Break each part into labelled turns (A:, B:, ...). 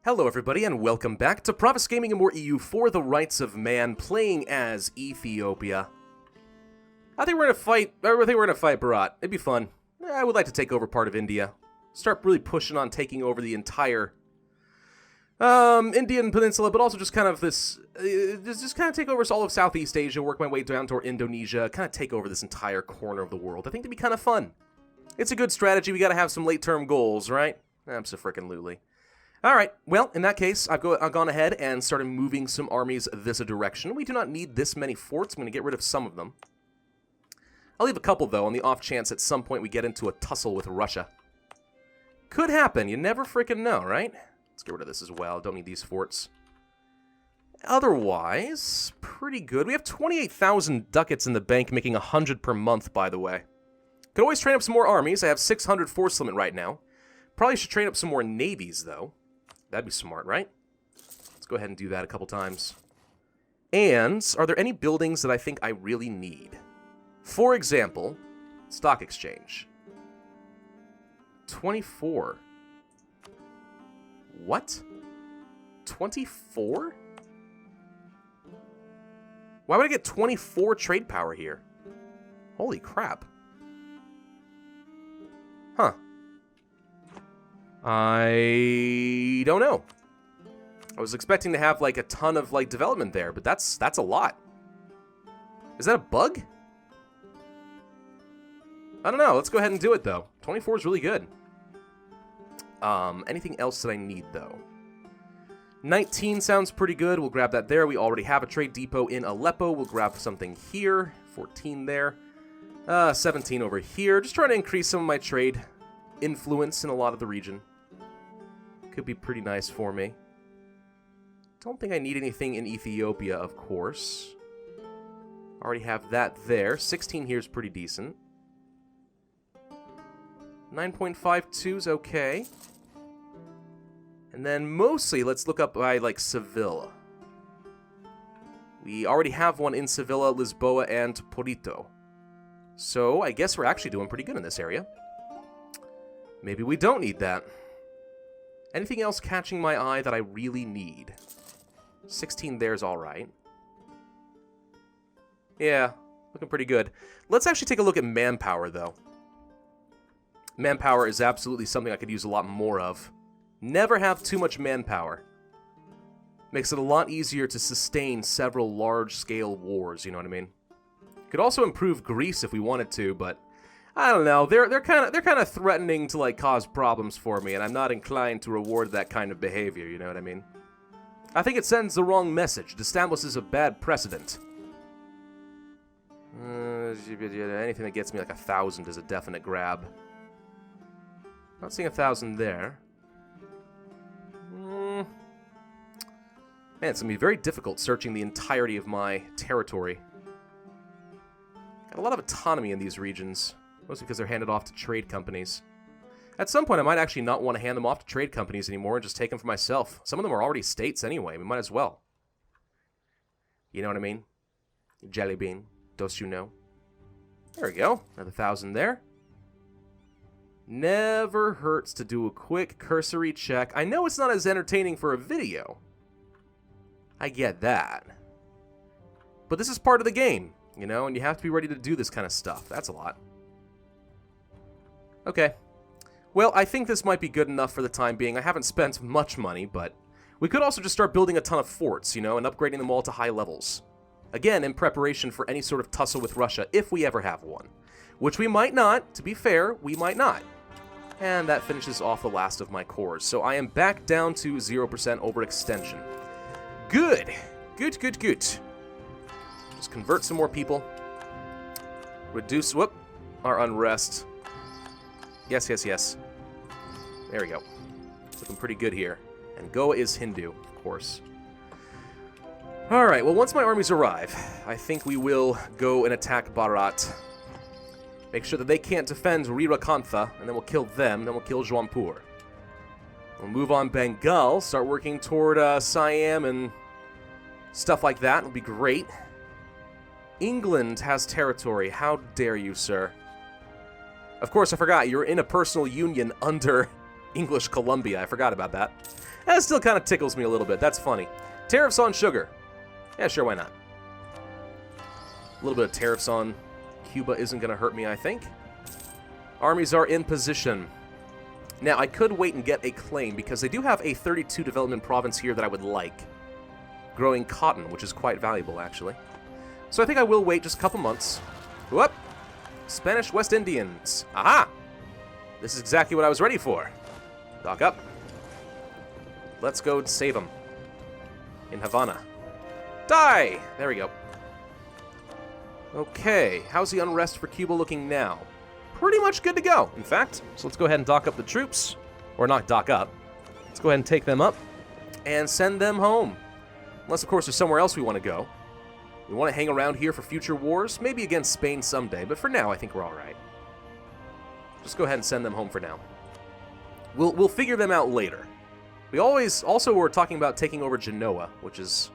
A: Hello everybody and welcome back to Pravus Gaming and more EU for the Rights of Man, playing as Ethiopia. I think we're gonna fight Bharat. It'd be fun. I would like to take over part of India. Start really pushing on taking over the entire Indian peninsula, but also just kind of this, just kind of take over all of Southeast Asia, work my way down toward Indonesia, kind of take over this entire corner of the world. I think it'd be kind of fun. It's a good strategy. We gotta have some late-term goals, right? Abso-frickin-lutely. Alright, well, in that case, I've gone ahead and started moving some armies this direction. We do not need this many forts. I'm going to get rid of some of them. I'll leave a couple, though, on the off chance at some point we get into a tussle with Russia. Could happen. You never frickin' know, right? Let's get rid of this as well. Don't need these forts. Otherwise, pretty good. We have 28,000 ducats in the bank, making 100 per month, by the way. Could always train up some more armies. I have 600 force limit right now. Probably should train up some more navies, though. That'd be smart, right? Let's go ahead and do that a couple times. And are there any buildings that I think I really need? For example, stock exchange. 24. What? 24? Why would I get 24 trade power here? Holy crap. Huh. I don't know. I was expecting to have like a ton of like development there, but that's a lot. Is that a bug? I don't know. Let's go ahead and do it though. 24 is really good. Anything else that I need though? 19 sounds pretty good. We'll grab that there. We already have a trade depot in Aleppo. We'll grab something here. 14 there. 17 over here. Just trying to increase some of my trade influence in a lot of the region. Could be pretty nice for me. Don't think I need anything in Ethiopia, of course. Already have that there. 16 here is pretty decent. 9.52 is okay. And then mostly, let's look up by, like, Seville. We already have one in Sevilla, Lisboa, and Porito. So, I guess we're actually doing pretty good in this area. Maybe we don't need that. Anything else catching my eye that I really need? 16 there's alright. Yeah, looking pretty good. Let's actually take a look at manpower, though. Manpower is absolutely something I could use a lot more of. Never have too much manpower. Makes it a lot easier to sustain several large-scale wars, you know what I mean? Could also improve Greece if we wanted to, but I don't know. They're kind of threatening to like cause problems for me, and I'm not inclined to reward that kind of behavior. You know what I mean? I think it sends the wrong message. It establishes a bad precedent. Anything that gets me like 1,000 is a definite grab. Not seeing 1,000 there. Man, it's gonna be very difficult searching the entirety of my territory. Got a lot of autonomy in these regions. Mostly because they're handed off to trade companies. At some point, I might actually not want to hand them off to trade companies anymore and just take them for myself. Some of them are already states anyway. We might as well. You know what I mean? Jelly bean. Don't you know? There we go. Another 1,000 there. Never hurts to do a quick cursory check. I know it's not as entertaining for a video. I get that. But this is part of the game, you know, and you have to be ready to do this kind of stuff. That's a lot. Okay. Well, I think this might be good enough for the time being. I haven't spent much money, but we could also just start building a ton of forts, you know, and upgrading them all to high levels. Again, in preparation for any sort of tussle with Russia, if we ever have one. Which we might not. To be fair, we might not. And that finishes off the last of my cores. So I am back down to 0% overextension. Good. Good, good, good. Just convert some more people. Reduce, our unrest. Yes, yes, yes. There we go. Looking pretty good here. And Goa is Hindu, of course. Alright, well, once my armies arrive, I think we will go and attack Bharat. Make sure that they can't defend Rirakantha, and then we'll kill them, then we'll kill Jaunpur. We'll move on Bengal, start working toward Siam and stuff like that. It'll be great. England has territory. How dare you, sir? Of course, I forgot, you're in a personal union under English Columbia. I forgot about that. That still kind of tickles me a little bit. That's funny. Tariffs on sugar. Yeah, sure, why not? A little bit of tariffs on Cuba isn't going to hurt me, I think. Armies are in position. Now, I could wait and get a claim, because they do have a 32 development province here that I would like. Growing cotton, which is quite valuable, actually. So I think I will wait just a couple months. Whoop! Spanish West Indians. Aha! This is exactly what I was ready for. Dock up. Let's go save them. In Havana. Die! There we go. Okay, how's the unrest for Cuba looking now? Pretty much good to go, in fact. So let's go ahead and dock up the troops. Or not dock up. Let's go ahead and take them up and send them home. Unless, of course, there's somewhere else we want to go. We want to hang around here for future wars, maybe against Spain someday, but for now, I think we're all right. Just go ahead and send them home for now. We'll figure them out later. We also were talking about taking over Genoa, which is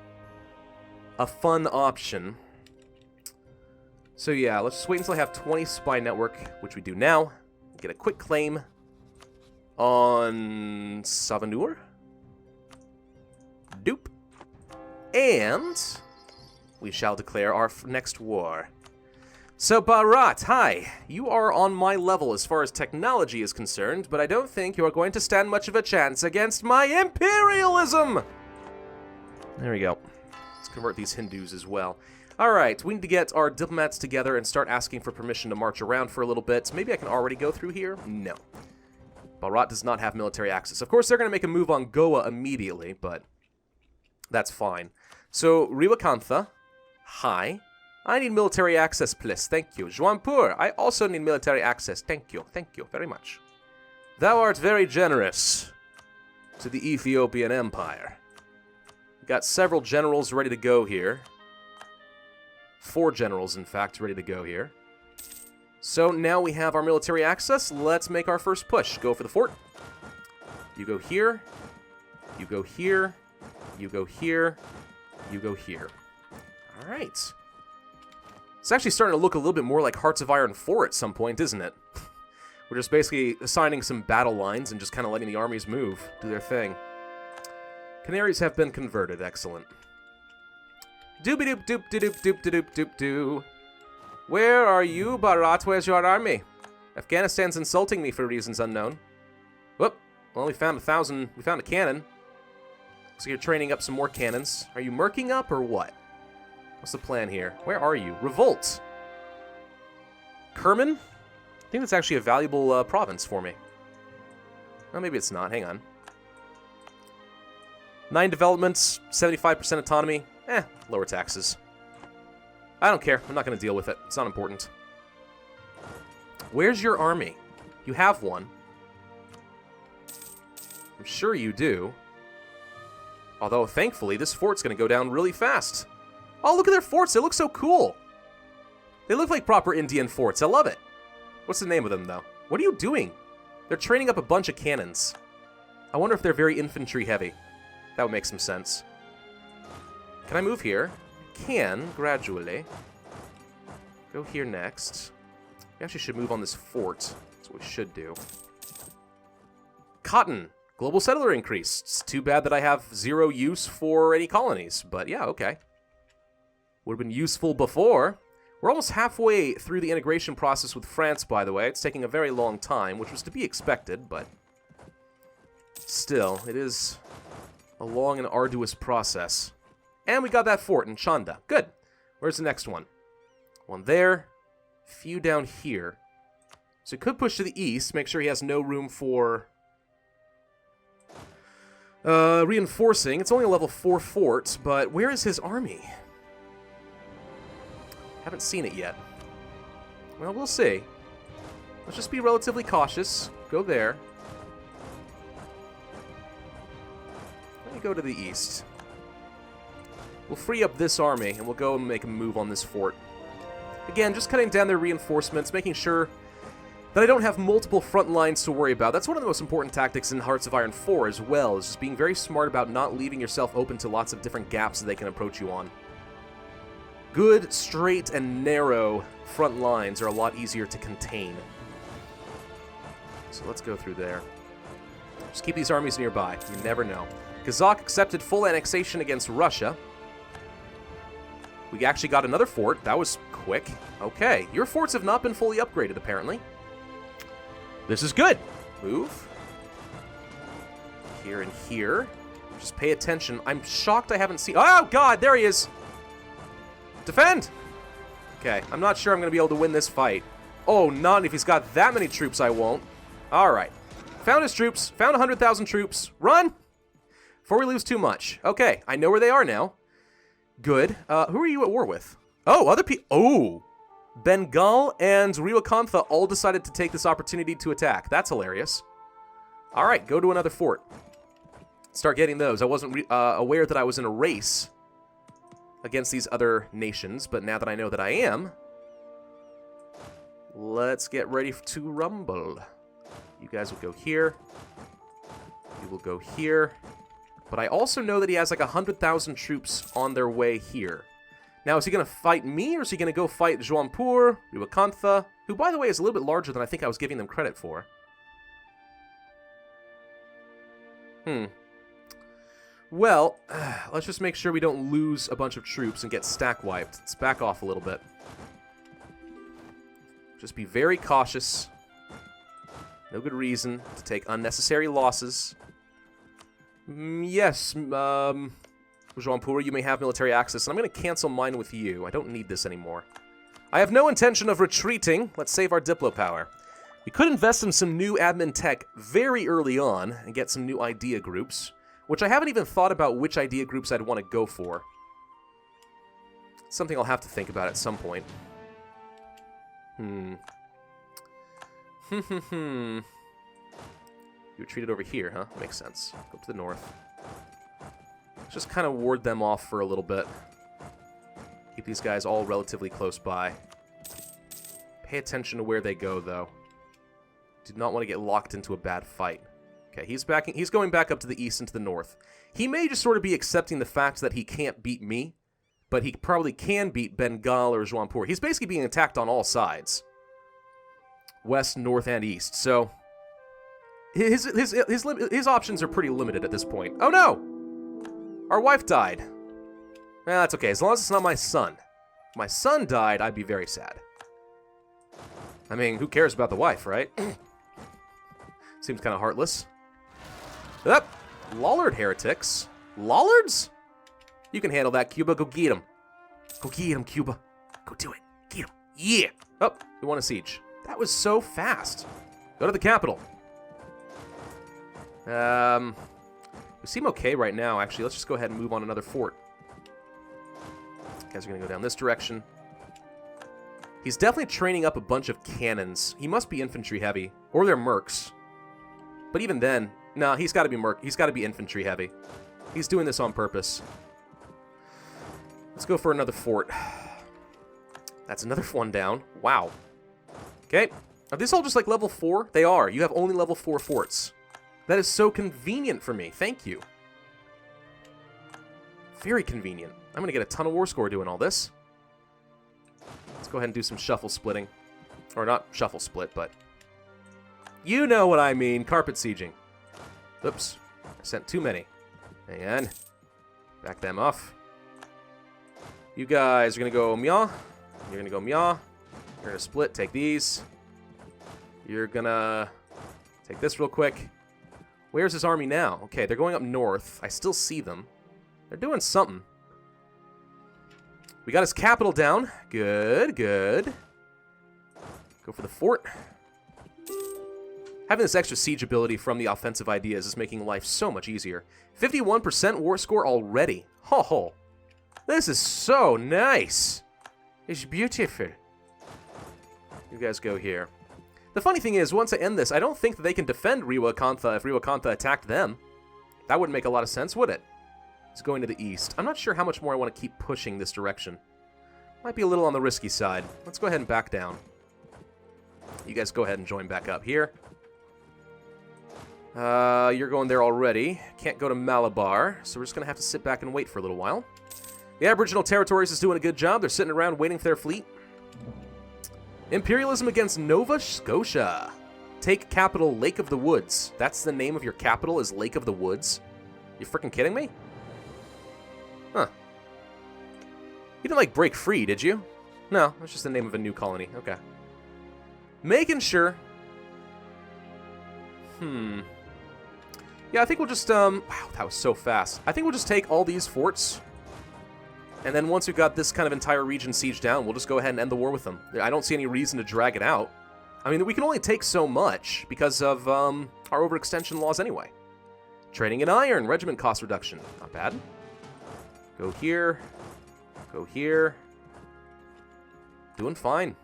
A: a fun option. So yeah, let's just wait until I have 20 spy network, which we do now. Get a quick claim on Savanur. Doop. And we shall declare our next war. So Bharat, hi. You are on my level as far as technology is concerned, but I don't think you are going to stand much of a chance against my imperialism. There we go. Let's convert these Hindus as well. Alright, we need to get our diplomats together and start asking for permission to march around for a little bit. Maybe I can already go through here? No. Bharat does not have military access. Of course, they're going to make a move on Goa immediately, but that's fine. So, Riwakantha, hi. I need military access, please. Thank you. Juanpur, I also need military access. Thank you. Thank you very much. Thou art very generous to the Ethiopian Empire. Got several generals ready to go here. 4 generals, in fact, ready to go here. So now we have our military access. Let's make our first push. Go for the fort. You go here. You go here. You go here. You go here. All right. It's actually starting to look a little bit more like Hearts of Iron 4 at some point, isn't it? We're just basically assigning some battle lines and just kind of letting the armies move, do their thing. Canaries have been converted. Excellent. Doop-a-doop-doop-a-doop-doop-a-doop-doop-doo. Where are you, Bharat? Where's your army? Afghanistan's insulting me for reasons unknown. Whoop. Well, we found a cannon. Looks like you're training up some more cannons. Are you murking up or what? What's the plan here? Where are you? Revolt. Kerman? I think that's actually a valuable province for me. Well, maybe it's not. Hang on. 9 developments, 75% autonomy. Lower taxes. I don't care. I'm not going to deal with it. It's not important. Where's your army? You have one. I'm sure you do. Although, thankfully, this fort's going to go down really fast. Oh, look at their forts. They look so cool. They look like proper Indian forts. I love it. What's the name of them, though? What are you doing? They're training up a bunch of cannons. I wonder if they're very infantry heavy. That would make some sense. Can I move here? Can, gradually. Go here next. We actually should move on this fort. That's what we should do. Cotton. Global settler increase. It's too bad that I have 0 use for any colonies, but yeah, okay. Would have been useful before. We're almost halfway through the integration process with France, by the way. It's taking a very long time, which was to be expected, but still, it is a long and arduous process. And we got that fort in Chanda. Good. Where's the next one? One there. Few down here. So he could push to the east, make sure he has no room for reinforcing. It's only a level 4 fort, but where is his army? Haven't seen it yet. Well, we'll see. Let's just be relatively cautious. Go there. Let me go to the east. We'll free up this army, and we'll go and make a move on this fort. Again, just cutting down their reinforcements, making sure that I don't have multiple front lines to worry about. That's one of the most important tactics in Hearts of Iron 4 as well, is just being very smart about not leaving yourself open to lots of different gaps that they can approach you on. Good, straight, and narrow front lines are a lot easier to contain. So let's go through there. Just keep these armies nearby. You never know. Kazakh accepted full annexation against Russia. We actually got another fort. That was quick. Okay. Your forts have not been fully upgraded, apparently. This is good. Move. Here and here. Just pay attention. I'm shocked I haven't seen... Oh, God! There he is! Defend! Okay. I'm not sure I'm going to be able to win this fight. Oh, not if he's got that many troops, I won't. Alright. Found his troops. Found 100,000 troops. Run! Before we lose too much. Okay. I know where they are now. Good. Who are you at war with? Oh, other people... Oh! Bengal and Riwakantha all decided to take this opportunity to attack. That's hilarious. Alright, go to another fort. Start getting those. I wasn't aware that I was in a race against these other nations, but now that I know that I am, let's get ready to rumble. You guys will go here. You will go here. But I also know that he has like 100,000 troops on their way here. Now, is he going to fight me, or is he going to go fight Jaunpur, Riwakantha, who, by the way, is a little bit larger than I think I was giving them credit for? Well, let's just make sure we don't lose a bunch of troops and get stack wiped. Let's back off a little bit. Just be very cautious. No good reason to take unnecessary losses. Yes, Jaunpur, you may have military access, and I'm going to cancel mine with you. I don't need this anymore. I have no intention of retreating. Let's save our Diplo power. We could invest in some new admin tech very early on and get some new idea groups, which I haven't even thought about which idea groups I'd want to go for. It's something I'll have to think about at some point. You retreated over here, huh? Makes sense. Go to the north. Let's just kind of ward them off for a little bit. Keep these guys all relatively close by. Pay attention to where they go, though. Do not want to get locked into a bad fight. Okay, he's going back up to the east and to the north. He may just sort of be accepting the fact that he can't beat me, but he probably can beat Bengal or Jaunpur. He's basically being attacked on all sides. West, north, and east. So his options are pretty limited at this point. Oh no! Our wife died. Well, that's okay, as long as it's not my son. If my son died, I'd be very sad. I mean, who cares about the wife, right? Seems kind of heartless. Up! Lollard heretics. Lollards? You can handle that, Cuba. Go get him. Go get him, Cuba. Go do it. Get him. Yeah! Oh, we won a siege. That was so fast. Go to the capital. We seem okay right now, actually. Let's just go ahead and move on another fort. You guys are going to go down this direction. He's definitely training up a bunch of cannons. He must be infantry heavy. Or they're mercs. But even then, no, he's got to be he's got to be infantry heavy. He's doing this on purpose. Let's go for another fort. That's another one down. Wow. Okay. Are these all just like level 4? They are. You have only level 4 forts. That is so convenient for me. Thank you. Very convenient. I'm going to get a ton of war score doing all this. Let's go ahead and do some shuffle splitting. Or not shuffle split, but... You know what I mean. Carpet sieging. Oops. I sent too many. And... back them off. You guys are going to go meow. You're going to go meow. You're going to split. Take these. You're going to... take this real quick. Where's his army now? Okay, they're going up north. I still see them. They're doing something. We got his capital down. Good, good. Go for the fort. Having this extra siege ability from the offensive ideas is making life so much easier. 51% war score already. Ho ho. This is so nice. It's beautiful. You guys go here. The funny thing is, once I end this, I don't think that they can defend Riwakantha if Riwakantha attacked them. That wouldn't make a lot of sense, would it? It's going to the east. I'm not sure how much more I want to keep pushing this direction. Might be a little on the risky side. Let's go ahead and back down. You guys go ahead and join back up here. You're going there already. Can't go to Malabar, so we're just going to have to sit back and wait for a little while. The Aboriginal Territories is doing a good job. They're sitting around waiting for their fleet. Imperialism against Nova Scotia. Take capital Lake of the Woods. That's the name of your capital, is Lake of the Woods? You freaking kidding me? Huh. You didn't, like, break free, did you? No, that's just the name of a new colony. Okay. Making sure. Yeah, I think we'll just, wow, that was so fast. I think we'll just take all these forts, and then once we've got this kind of entire region sieged down, we'll just go ahead and end the war with them. I don't see any reason to drag it out. I mean, we can only take so much because of, our overextension laws anyway. Trading in iron, regiment cost reduction. Not bad. Go here. Go here. Doing fine.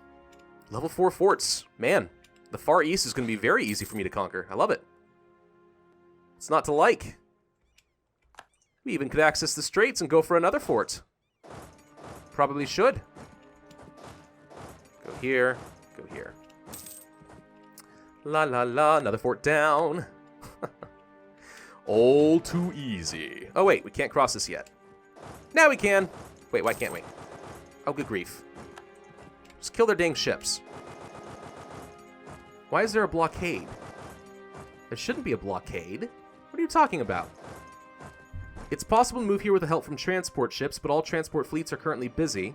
A: Level 4 forts. Man, the Far East is going to be very easy for me to conquer. I love it. It's not to like. We even could access the straits and go for another fort. Probably should. Go here. Go here. La la la. Another fort down. All too easy. Oh, wait. We can't cross this yet. Now we can. Wait, why can't we? Oh, good grief. Just kill their dang ships. Why is there a blockade? There shouldn't be a blockade. What are you talking about? It's possible to move here with the help from transport ships, but all transport fleets are currently busy.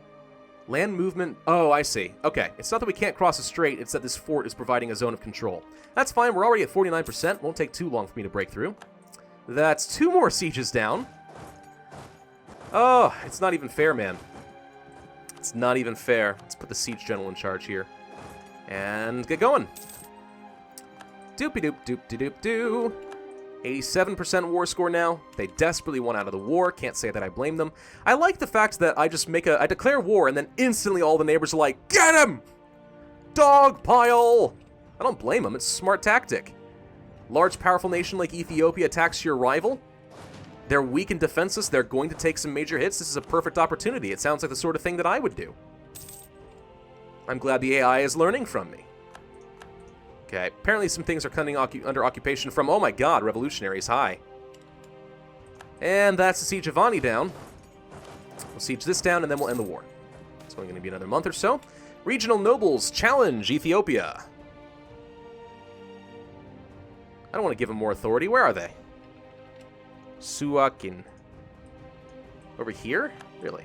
A: Land movement... Oh, I see. Okay. It's not that we can't cross a strait, it's that this fort is providing a zone of control. That's fine. We're already at 49%. Won't take too long for me to break through. That's 2 more sieges down. Oh, it's not even fair, man. It's not even fair. Let's put the siege general in charge here. And get going. Doopy-doop-doop-de-doop-doo. 87% war score now. They desperately want out of the war. Can't say that I blame them. I like the fact that I just I declare war and then instantly all the neighbors are like, get him! Dog pile! I don't blame them. It's a smart tactic. Large, powerful nation like Ethiopia attacks your rival. They're weak and defenseless. They're going to take some major hits. This is a perfect opportunity. It sounds like the sort of thing that I would do. I'm glad the AI is learning from me. Okay, apparently some things are coming under occupation from, oh my god, revolutionaries, hi. And that's the Siege of Ani down. We'll siege this down and then we'll end the war. It's only going to be another month or so. Regional nobles challenge Ethiopia. I don't want to give them more authority. Where are they? Suakin. Over here? Really?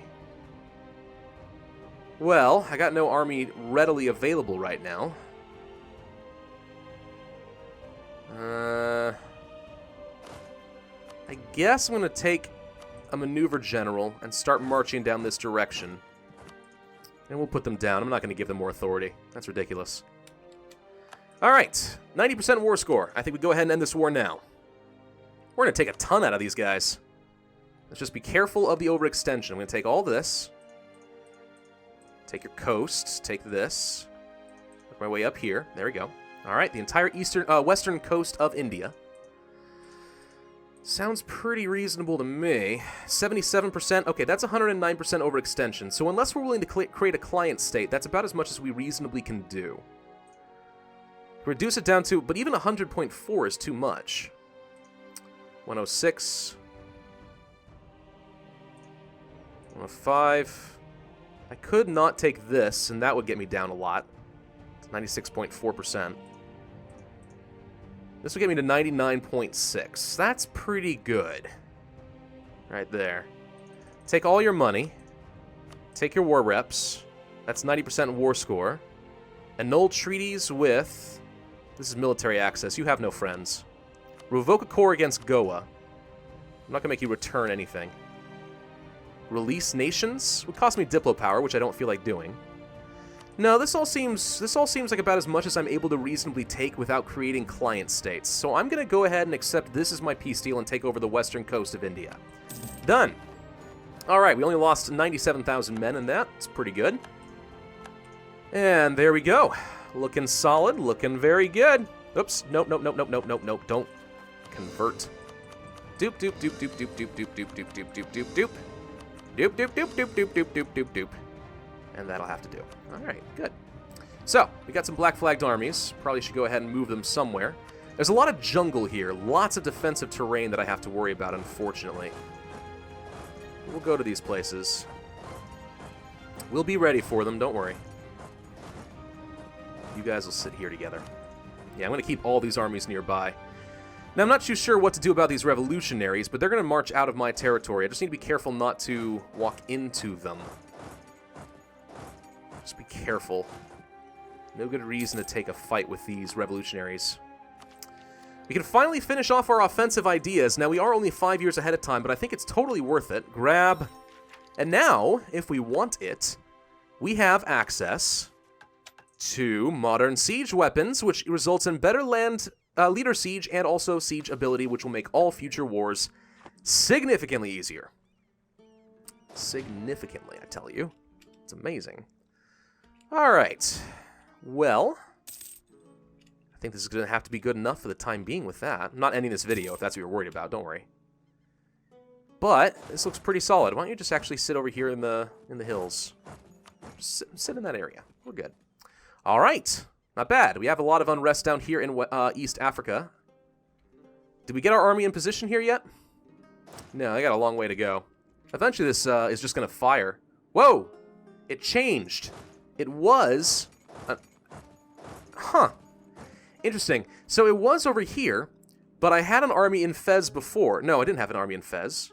A: Well, I got no army readily available right now. I guess I'm going to take a maneuver general and start marching down this direction. And we'll put them down. I'm not going to give them more authority. That's ridiculous. Alright, 90% war score. I think we go ahead and end this war now. We're going to take a ton out of these guys. Let's just be careful of the overextension. I'm going to take all this. Take your coast. Take this. Work my way up here. There we go. Alright, the entire western coast of India. Sounds pretty reasonable to me. 77%. Okay, that's 109% overextension. So unless we're willing to create a client state, that's about as much as we reasonably can do. Reduce it down to... But even 100.4 is too much. 106. 105. I could not take this, and that would get me down a lot. 96.4%. This would get me to 99.6. That's pretty good. Right there. Take all your money. Take your war reps. That's 90% war score. Annul treaties with... This is military access. You have no friends. Revoke a core against Goa. I'm not going to make you return anything. Release nations? Would cost me Diplo power, which I don't feel like doing. No, this all seems like about as much as I'm able to reasonably take without creating client states. So I'm going to go ahead and accept this as my peace deal and take over the western coast of India. Done. Alright, we only lost 97,000 men in that. It's pretty good. And there we go. Looking solid, looking very good. Oops, nope. Don't convert. Doop, doop, doop, doop, doop, doop, doop, doop, doop, doop, doop, doop, doop. Doop, doop, doop, doop, doop, doop, doop, doop, doop. And that'll have to do. Alright, good. So, we got some black flagged armies. Probably should go ahead and move them somewhere. There's a lot of jungle here. Lots of defensive terrain that I have to worry about, unfortunately. We'll go to these places. We'll be ready for them, don't worry. You guys will sit here together. Yeah, I'm going to keep all these armies nearby. Now, I'm not too sure what to do about these revolutionaries, but they're going to march out of my territory. I just need to be careful not to walk into them. Just be careful. No good reason to take a fight with these revolutionaries. We can finally finish off our offensive ideas. Now, we are only 5 years ahead of time, but I think it's totally worth it. Grab. And now, if we want it, we have access to modern siege weapons, which results in better land leader siege and also siege ability, which will make all future wars significantly easier. Significantly, I tell you. It's amazing. All right. Well, I think this is going to have to be good enough for the time being with that. I'm not ending this video if that's what you're worried about. Don't worry. But this looks pretty solid. Why don't you just actually sit over here in the hills? Just sit in that area. We're good. All right. Not bad. We have a lot of unrest down here in East Africa. Did we get our army in position here yet? No, they got a long way to go. Eventually this is just going to fire. Whoa! It changed. It was... Huh. Interesting. So it was over here, but I had an army in Fez before. No, I didn't have an army in Fez.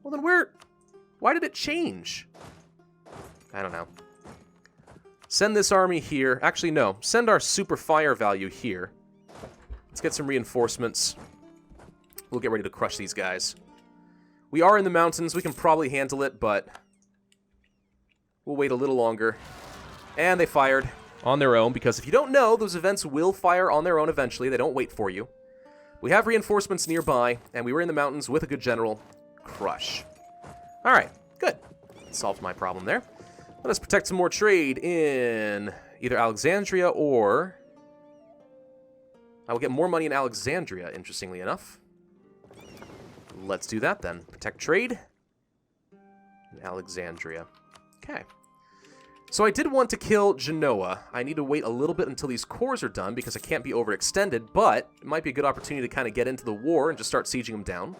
A: Well, then where... Why did it change? I don't know. Send this army here. Actually, no. Send our super fire value here. Let's get some reinforcements. We'll get ready to crush these guys. We are in the mountains. We can probably handle it, but we'll wait a little longer. And they fired on their own, because if you don't know, those events will fire on their own eventually. They don't wait for you. We have reinforcements nearby, and we were in the mountains with a good general. Crush. All right, good. Solved my problem there. Let us protect some more trade in either Alexandria or... I will get more money in Alexandria, interestingly enough. Let's do that then. Protect trade in Alexandria. Okay. So I did want to kill Genoa. I need to wait a little bit until these cores are done because I can't be overextended, but it might be a good opportunity to kind of get into the war and just start sieging them down.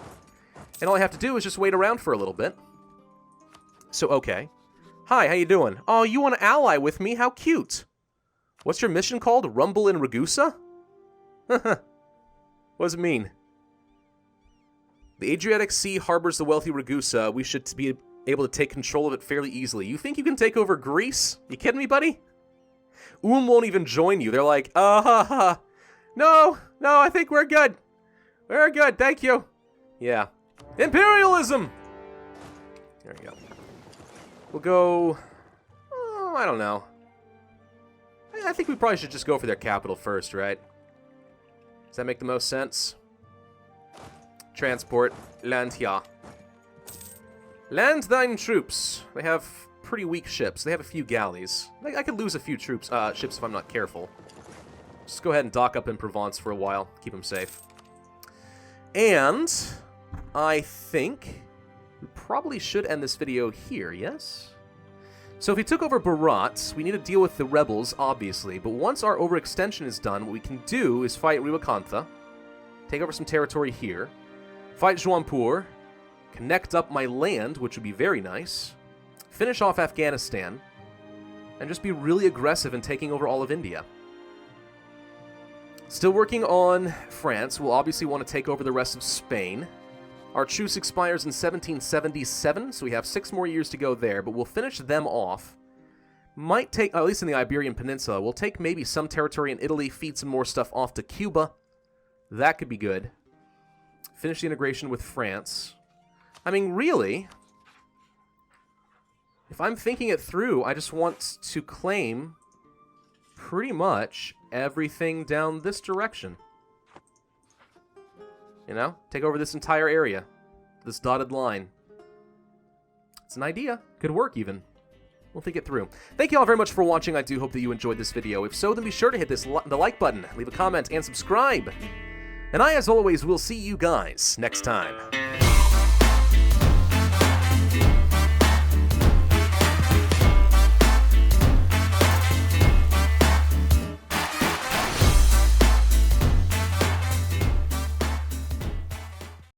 A: And all I have to do is just wait around for a little bit. So, okay. Hi, how you doing? Oh, you want to ally with me? How cute. What's your mission called? Rumble in Ragusa? What does it mean? The Adriatic Sea harbors the wealthy Ragusa. We should be able to take control of it fairly easily. You think you can take over Greece? You kidding me, buddy? Won't even join you. They're like, no, I think we're good. We're good, thank you. Yeah. Imperialism! There we go. We'll go... Oh, I don't know. I think we probably should just go for their capital first, right? Does that make the most sense? Transport. Land here. Land thine troops. They have pretty weak ships. They have a few galleys. I could lose a few ships if I'm not careful. Just go ahead and dock up in Provence for a while. Keep them safe. And I think we probably should end this video here, yes? So if we took over Berat, we need to deal with the rebels, obviously. But once our overextension is done, what we can do is fight Riwakantha, take over some territory here, fight Juanpur, connect up my land, which would be very nice, finish off Afghanistan, and just be really aggressive in taking over all of India. Still working on France. We'll obviously want to take over the rest of Spain. Our truce expires in 1777, so we have 6 more years to go there, but we'll finish them off. Might take, at least in the Iberian Peninsula, we'll take maybe some territory in Italy, feed some more stuff off to Cuba. That could be good. Finish the integration with France. I mean, really, if I'm thinking it through, I just want to claim pretty much everything down this direction. You know? Take over this entire area. This dotted line. It's an idea. Could work, even. We'll think it through. Thank you all very much for watching. I do hope that you enjoyed this video. If so, then be sure to hit the like button, leave a comment, and subscribe. And I, as always, will see you guys next time.